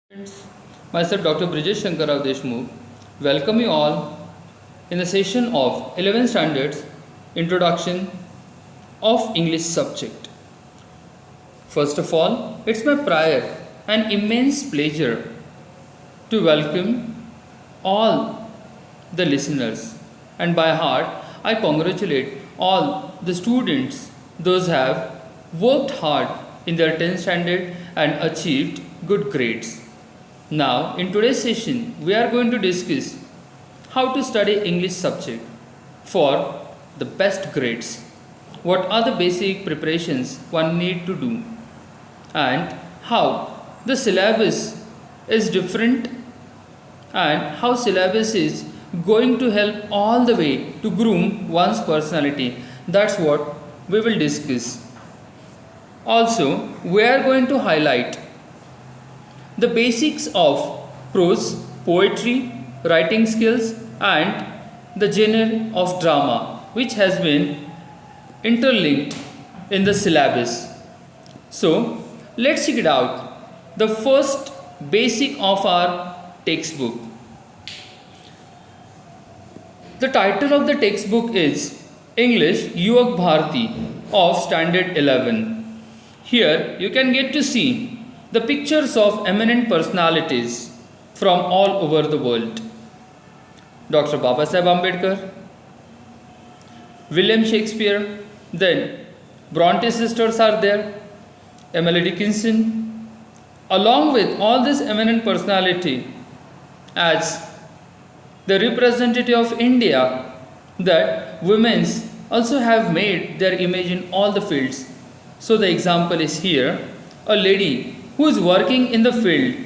Friends, myself Dr. Brijesh Deshmukh welcome you all in the session of 11th Standards Introduction of English subject. First of all, it's my pride and immense pleasure to welcome all the listeners, and by heart I congratulate all the students those have worked hard in their 10th standard and achieved good grades. Now, in today's session, we are going to discuss how to study English subject for the best grades. What are the basic preparations one need to do, and how the syllabus is different, and how syllabus is going to help all the way to groom one's personality. That's what we will discuss. Also, we are going to highlight the basics of prose, poetry, writing skills, and the genre of drama, which has been interlinked in the syllabus. So, let's check it out. The first basic of our textbook. The title of the textbook is English Yuak Bharati of Standard 11. Here you can get to see the pictures of eminent personalities from all over the world. Dr. Babasaheb Ambedkar, William Shakespeare, then Bronte sisters are there, Emily Dickinson, along with all this eminent personality as the representative of India, that women's also have made their image in all the fields. So the example is here, a lady who is working in the field.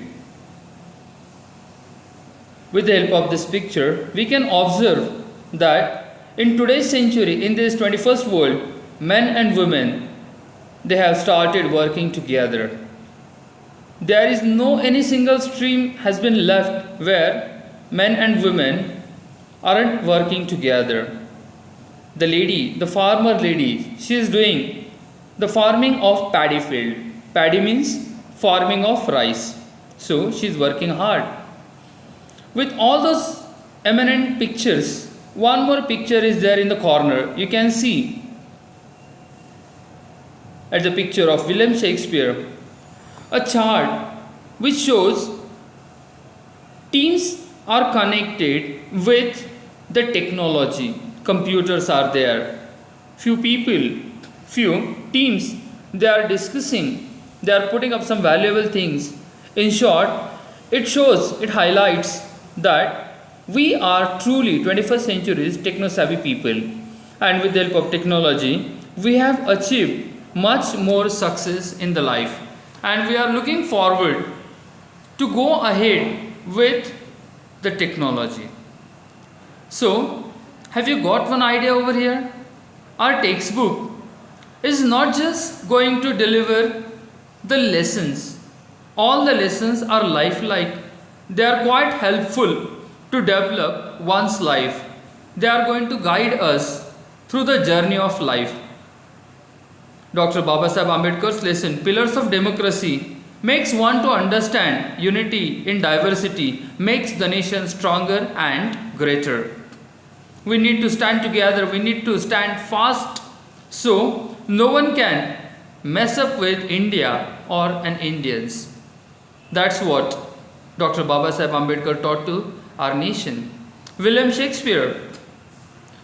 With the help of this picture, we can observe that in today's century, in this 21st world, men and women, they have started working together. There is no any single stream has been left where men and women aren't working together. The lady, the farmer lady, she is doing the farming of paddy field. Paddy means farming of rice. So she is working hard. With all those eminent pictures, one more picture is there in the corner. You can see at the picture of William Shakespeare a chart which shows teams are connected with the technology. Computers are there. Few people, few teams, they are discussing, they are putting up some valuable things. In short, it shows, it highlights that we are truly 21st century's techno-savvy people, and with the help of technology, we have achieved much more success in the life, and we are looking forward to go ahead with the technology. So, have you got one idea over here? Our textbook is not just going to deliver the lessons. All the lessons are lifelike. They are quite helpful to develop one's life. They are going to guide us through the journey of life. Dr. Babasaheb Ambedkar's lesson, Pillars of Democracy, makes one to understand unity in diversity, makes the nation stronger and greater. We need to stand together, we need to stand fast, so no one can mess up with India or an Indians. That's what Dr. Babasaheb Ambedkar taught to our nation. William Shakespeare,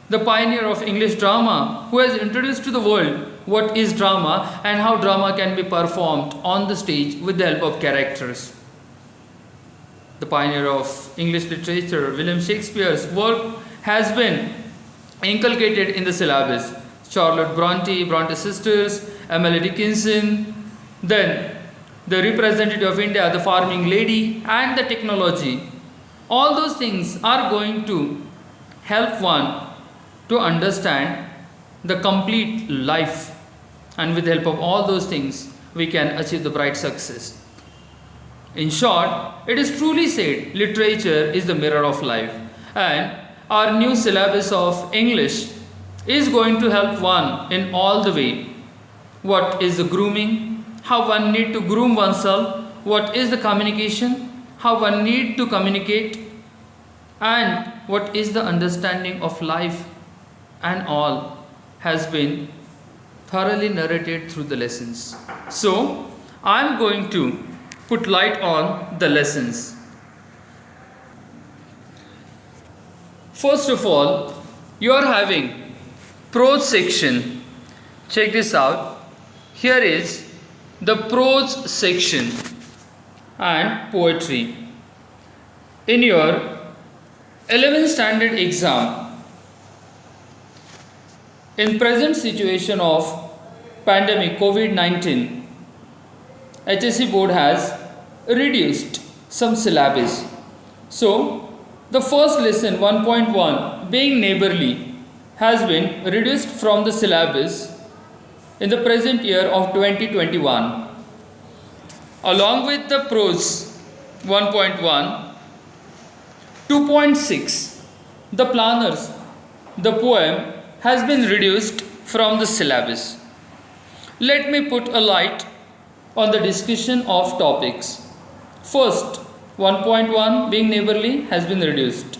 the pioneer of English drama, who has introduced to the world what is drama and how drama can be performed on the stage with the help of characters. The pioneer of English literature, William Shakespeare's work has been inculcated in the syllabus. Charlotte Bronte, Bronte sisters, Emily Dickinson, then the representative of India, the farming lady, and the technology. All those things are going to help one to understand the complete life, and with the help of all those things, we can achieve the bright success. In short, it is truly said, literature is the mirror of life, and our new syllabus of English is going to help one in all the way. What is the grooming? How one need to groom oneself? what is the communication, how one need to communicate, and what is the understanding of life, and all has been thoroughly narrated through the lessons. So I am going to put light on the lessons. First of all, you are having prose section. Check this out. Here is the prose section and poetry. In your 11th standard exam, in present situation of pandemic COVID-19, HSC board has reduced some syllabus. So the first lesson 1.1 being neighborly has been reduced from the syllabus in the present year of 2021. Along with the prose 1.1, 2.6, the planners, the poem has been reduced from the syllabus. Let me put a light on the discussion of topics. First, 1.1 being neighborly has been reduced.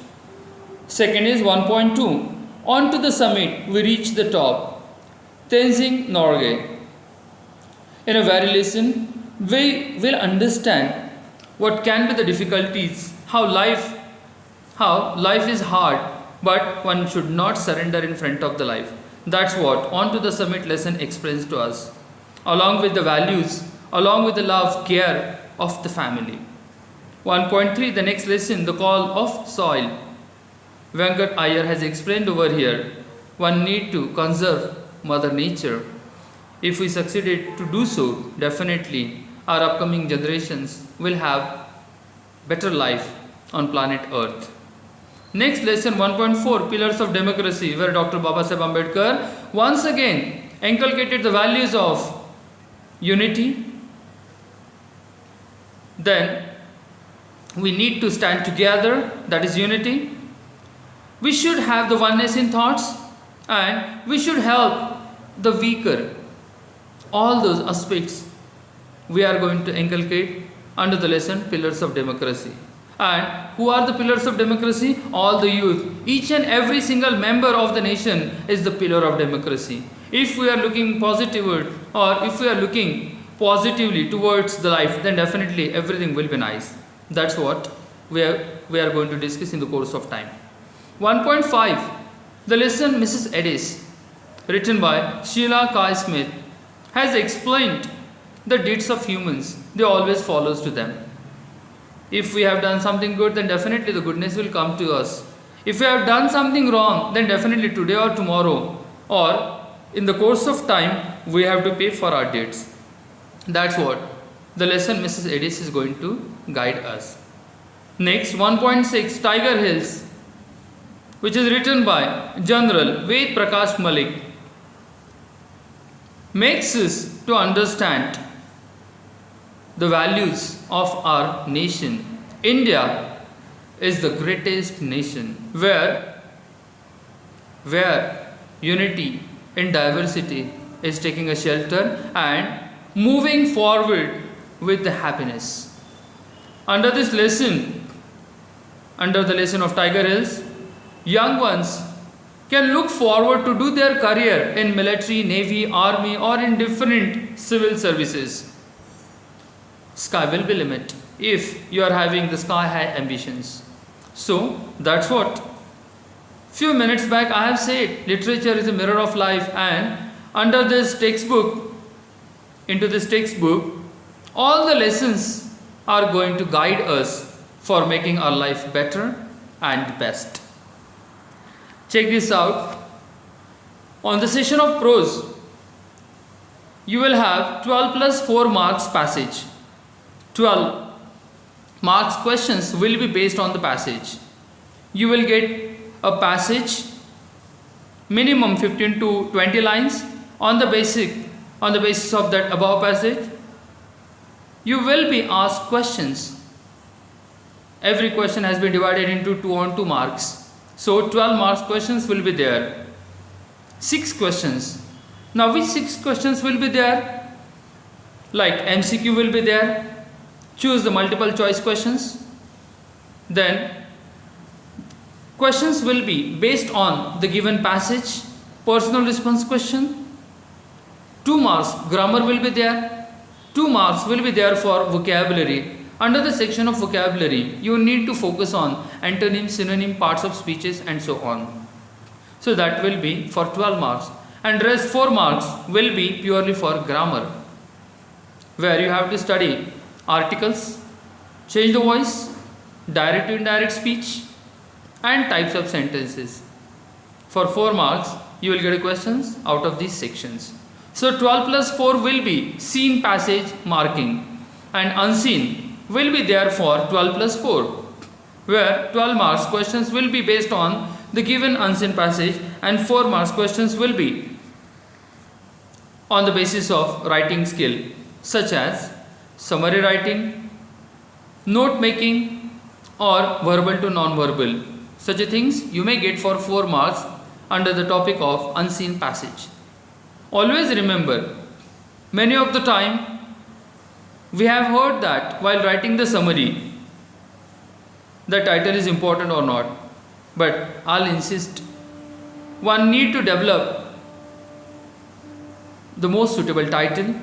Second is 1.2. On to the summit, we reach the top. Tenzing Norgay. In a very lesson, we will understand what can be the difficulties, how life is hard, but one should not surrender in front of the life. That's what On to the Summit lesson explains to us. Along with the values, along with the love, care of the family. 1.3, the next lesson, the call of soil. Venkat Iyer has explained over here, one need to conserve Mother Nature. If we succeeded to do so, definitely our upcoming generations will have better life on planet Earth. Next lesson 1.4, Pillars of Democracy, where Dr. Babasaheb Ambedkar once again inculcated the values of unity. Then we need to stand together, that is unity. We should have the oneness in thoughts, and we should help the weaker. All those aspects we are going to inculcate under the lesson Pillars of Democracy. And who are the pillars of democracy? All the youth. Each and every single member of the nation is the pillar of democracy. If we are looking positively, or if we are looking positively towards the life, then definitely everything will be nice. That's what we are going to discuss in the course of time. 1.5, the lesson Mrs. Edis, written by Sheila Kai Smith, has explained the deeds of humans. They always follows to them. If we have done something good, then definitely the goodness will come to us. If we have done something wrong, then definitely today or tomorrow or in the course of time, we have to pay for our deeds. That's what the lesson Mrs. Edis is going to guide us. Next, 1.6, Tiger Hills, which is written by General Ved Prakash Malik, makes us to understand the values of our nation. India is the greatest nation where unity in diversity is taking a shelter and moving forward with the happiness. Under this lesson, under the lesson of Tiger Hills, young ones can look forward to do their career in military, navy, army, or in different civil services. Sky will be limit if you are having the sky high ambitions. So that's what few minutes back I have said, literature is a mirror of life, and under this textbook, into this textbook, all the lessons are going to guide us for making our life better and best. Check this out. On the session of prose, you will have 12 plus 4 marks passage. 12 marks questions will be based on the passage. You will get a passage, minimum 15 to 20 lines on the basis of that above passage. You will be asked questions. Every question has been divided into 2 on 2 marks. So 12 marks questions will be there. 6 questions. Now which 6 questions will be there? Like MCQ will be there, choose the multiple choice questions. Then questions will be based on the given passage, personal response question. 2 marks grammar will be there. 2 marks will be there for vocabulary. Under the section of vocabulary, you need to focus on antonym, synonym, parts of speeches and so on. So that will be for 12 marks. And rest 4 marks will be purely for grammar, where you have to study articles, change the voice, direct to indirect speech and types of sentences. For 4 marks, you will get questions out of these sections. So 12 plus 4 will be seen passage marking, and unseen will be there for 12 plus 4, where 12 marks questions will be based on the given unseen passage and 4 marks questions will be on the basis of writing skill, such as summary writing, note making or verbal to non-verbal. Such things you may get for 4 marks under the topic of unseen passage. Always remember, many of the time we have heard that while writing the summary, the title is important or not, but I'll insist, one need to develop the most suitable title.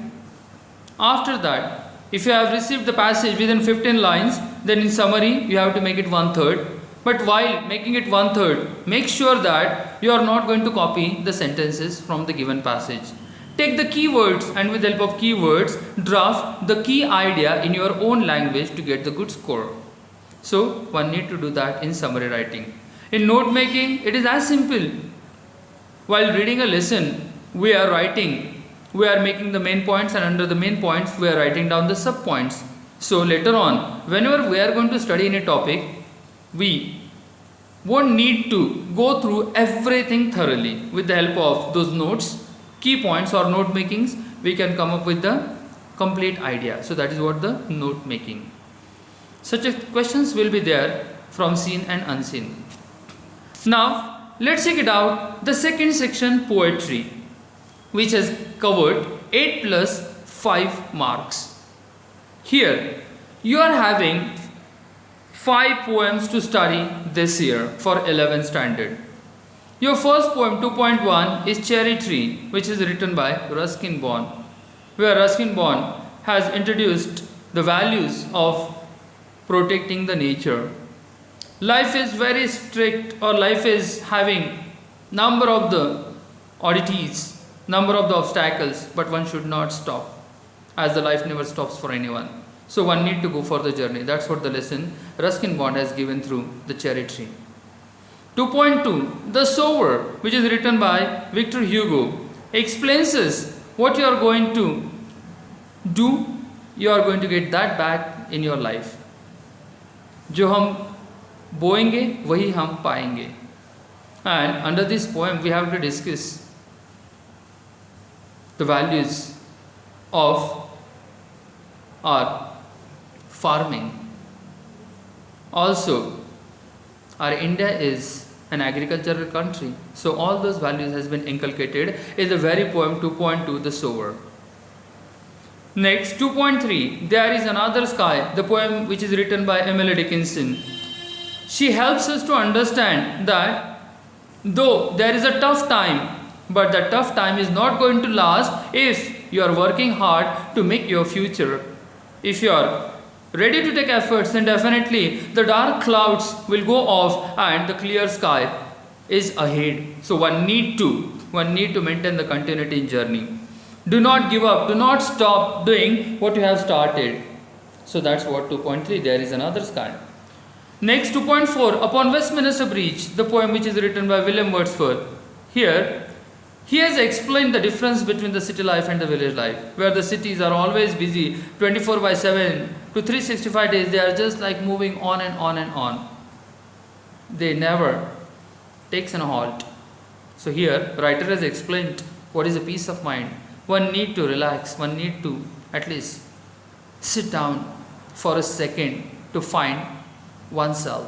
After that, if you have received the passage within 15 lines, then in summary you have to make it 1/3. But while making it 1/3, make sure that you are not going to copy the sentences from the given passage. Take the keywords and with the help of keywords, draft the key idea in your own language to get the good score. So one need to do that in summary writing. In note making, it is as simple. While reading a lesson, we are making the main points, and under the main points we are writing down the sub points. So later on, whenever we are going to study any topic, we won't need to go through everything thoroughly. With the help of those notes, key points or note makings, we can come up with the complete idea. So that is what the note making. Such questions will be there from seen and unseen. Now let's check it out. The second section, poetry, which has covered 8 plus 5 marks. Here you are having 5 poems to study this year for 11th standard. Your first poem, 2.1, is Cherry Tree, which is written by Ruskin Bond, where Ruskin Bond has introduced the values of protecting the nature. Life is very strict, or life is having number of the oddities, number of the obstacles, but one should not stop, as the life never stops for anyone. So one need to go for the journey. That's what the lesson Ruskin Bond has given through the Cherry Tree. 2.2, The Sower, which is written by Victor Hugo, explains us what you are going to do, you are going to get that back in your life. जो हम बोएंगे वही हम पाएंगे. And under this poem we have to discuss the values of our farming. Also, our India is an agricultural country, so all those values has been inculcated in the very poem 2.2, The Sower. Next, 2.3, There is Another Sky, the poem which is written by Emily Dickinson. She helps us to understand that though there is a tough time, but the tough time is not going to last if you are working hard to make your future. If you are ready to take efforts, then definitely the dark clouds will go off and the clear sky is ahead. So one need to maintain the continuity in journey. Do not give up, do not stop doing what you have started. So that's what 2.3, There is Another Sky. Next, 2.4, Upon Westminster Bridge, the poem which is written by William Wordsworth. Here, he has explained the difference between the city life and the village life, where the cities are always busy 24/7 to 365 days. They are just like moving on and on and on. They never takes a halt. So here, writer has explained what is a peace of mind. One need to relax, one need to at least sit down for a second to find oneself.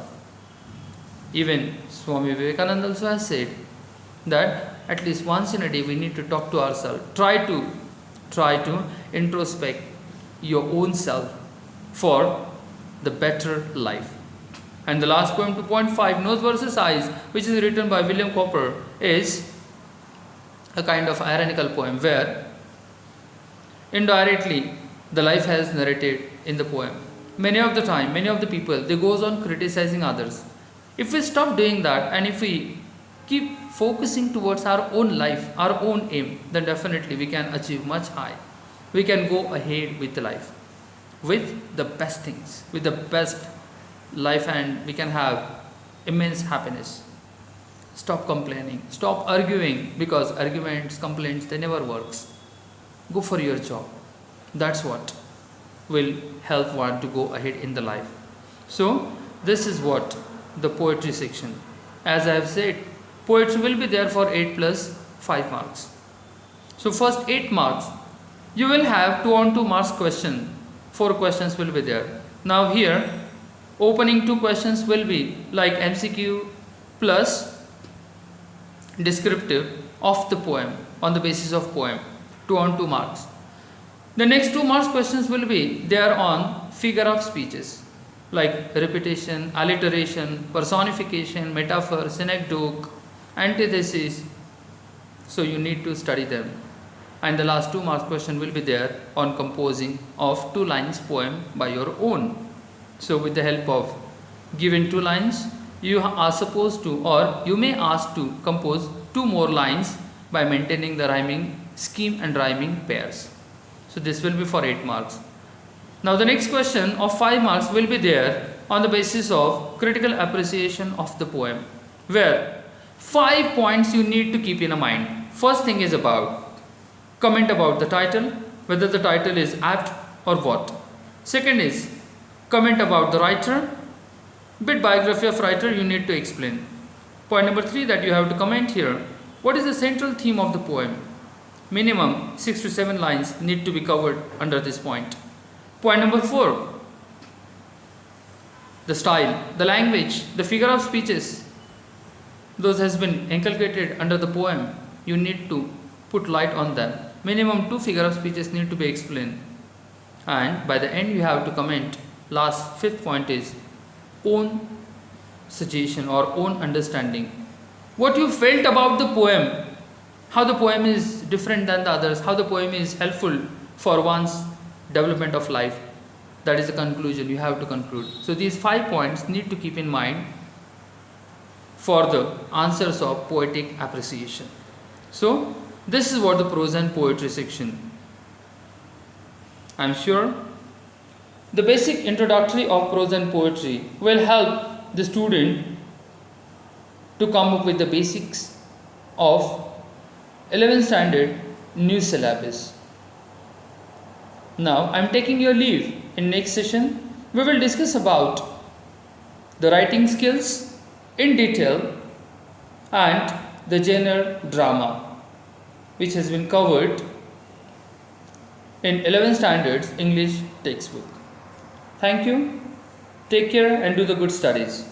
Even Swami Vivekananda also has said that at least once in a day we need to talk to ourselves. Try to introspect your own self. for the better life. And the last poem, 2.5, Nose versus Eyes, which is written by William Cowper, is a kind of ironical poem where indirectly the life has narrated in the poem. Many of the time, many of the people, they goes on criticizing others. If we stop doing that and if we keep focusing towards our own life, our own aim, then definitely we can achieve much high. We can go ahead with the life, with the best things, with the best life, and we can have immense happiness. Stop complaining, stop arguing, because arguments, complaints, they never works. Go for your job. That's what will help one to go ahead in the life. So this is what the poetry section. As I have said, poetry will be there for 8 plus 5 marks. So first 8 marks, you will have 2 on 2 marks question. 4 questions will be there. Now here, opening 2 questions will be like MCQ plus descriptive of the poem on the basis of poem. 2 on 2 marks. The next 2 marks questions will be there on figure of speeches like repetition, alliteration, personification, metaphor, synecdoche, antithesis. So you need to study them. And the last 2 marks question will be there on composing of 2 lines poem by your own. So with the help of given 2 lines, you are supposed to, or you may ask to compose 2 more lines by maintaining the rhyming scheme and rhyming pairs. So this will be for 8 marks. Now the next question of 5 marks will be there on the basis of critical appreciation of the poem, where 5 points you need to keep in mind. First thing is about comment about the title, whether the title is apt or what. Second is comment about the writer, bit biography of writer you need to explain. Point number 3 that you have to comment here, what is the central theme of the poem? Minimum 6 to 7 lines need to be covered under this point. Point number 4, the style, the language, the figure of speeches, those has been inculcated under the poem. You need to put light on them. Minimum 2 figure of speeches need to be explained. And by the end you have to comment. Last 5th point is own suggestion or own understanding. What you felt about the poem, how the poem is different than the others, how the poem is helpful for one's development of life. That is the conclusion you have to conclude. So these 5 points need to keep in mind for the answers of poetic appreciation. So this is what the prose and poetry section. I am sure the basic introductory of prose and poetry will help the student to come up with the basics of 11th standard new syllabus. Now I am taking your leave. In next session we will discuss about the writing skills in detail and the genre drama, which has been covered in 11th standards English textbook. Thank you. Take care and do the good studies.